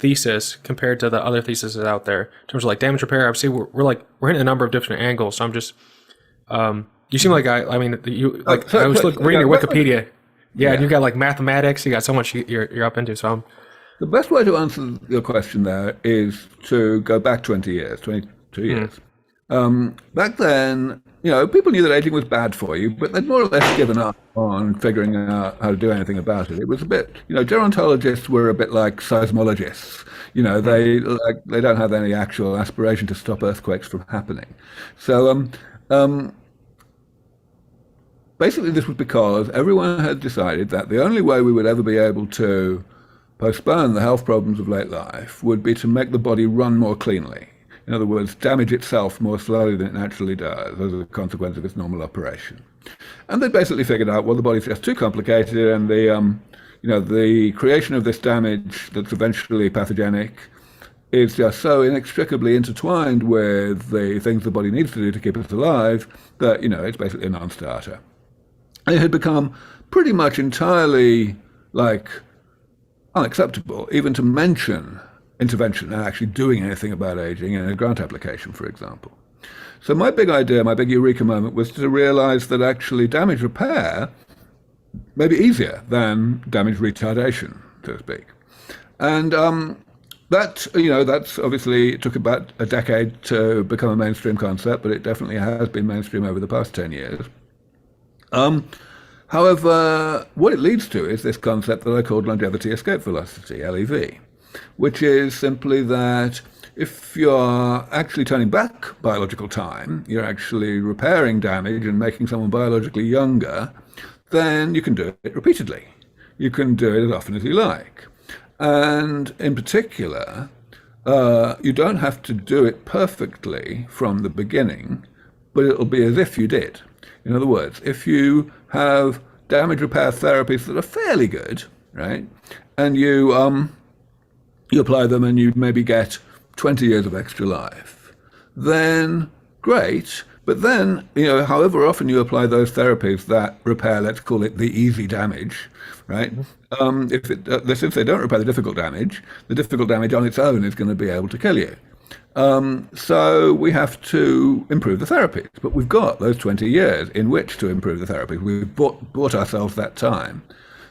thesis compared to the other theses out there in terms of like damage repair? Obviously, we're hitting a number of different angles. So I'm just, you seem like I mean, you like I was reading your Wikipedia. Yeah, and you got like mathematics. You got so much you're up into. So the best way to answer your question there is to go back 22 years. Back then, people knew that aging was bad for you, but they'd more or less given up on figuring out how to do anything about it. It was a bit, gerontologists were a bit like seismologists. They don't have any actual aspiration to stop earthquakes from happening. So basically, this was because everyone had decided that the only way we would ever be able to postpone the health problems of late life would be to make the body run more cleanly. In other words, damage itself more slowly than it naturally does as a consequence of its normal operation. And they basically figured out, well, the body's just too complicated, and the creation of this damage that's eventually pathogenic is just so inextricably intertwined with the things the body needs to do to keep us alive that, it's basically a non-starter. And it had become pretty much entirely, unacceptable even to mention intervention and actually doing anything about aging in a grant application, for example. So my big idea, my big Eureka moment, was to realize that actually damage repair may be easier than damage retardation, so to speak. And that's obviously, it took about a decade to become a mainstream concept, but it definitely has been mainstream over the past 10 years. However, what it leads to is this concept that I called longevity escape velocity, LEV, which is simply that if you're actually turning back biological time, you're actually repairing damage and making someone biologically younger, then you can do it repeatedly. You can do it as often as you like. And in particular, you don't have to do it perfectly from the beginning, but it'll be as if you did. In other words, if you have damage repair therapies that are fairly good, right, and you apply them and you maybe get 20 years of extra life, then great. But then, however often you apply those therapies that repair, let's call it the easy damage, right? Since they don't repair the difficult damage on its own is going to be able to kill you. So we have to improve the therapies, but we've got those 20 years in which to improve the therapies. We've bought ourselves that time.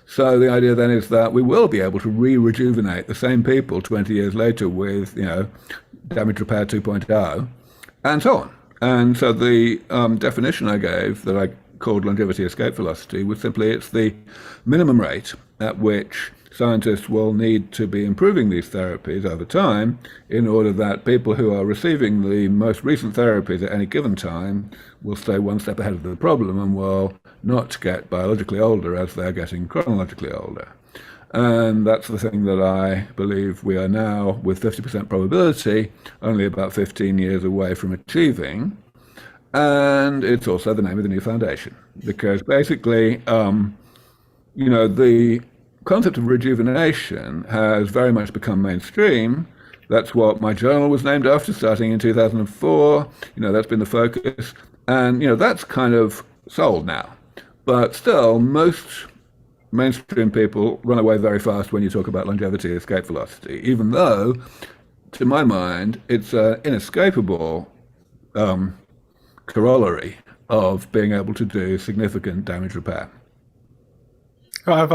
So the idea then is that we will be able to rejuvenate the same people 20 years later with, damage repair 2.0 and so on. And so the definition I gave that I called longevity escape velocity was simply it's the minimum rate at which scientists will need to be improving these therapies over time in order that people who are receiving the most recent therapies at any given time will stay one step ahead of the problem and will not get biologically older as they're getting chronologically older. And that's the thing that I believe we are now, with 50% probability, only about 15 years away from achieving. And it's also the name of the new foundation, because basically, the concept of rejuvenation has very much become mainstream. That's what my journal was named after, starting in 2004. That's been the focus. And, that's kind of sold now. But still, most mainstream people run away very fast when you talk about longevity escape velocity, even though, to my mind, it's an inescapable corollary of being able to do significant damage repair. I've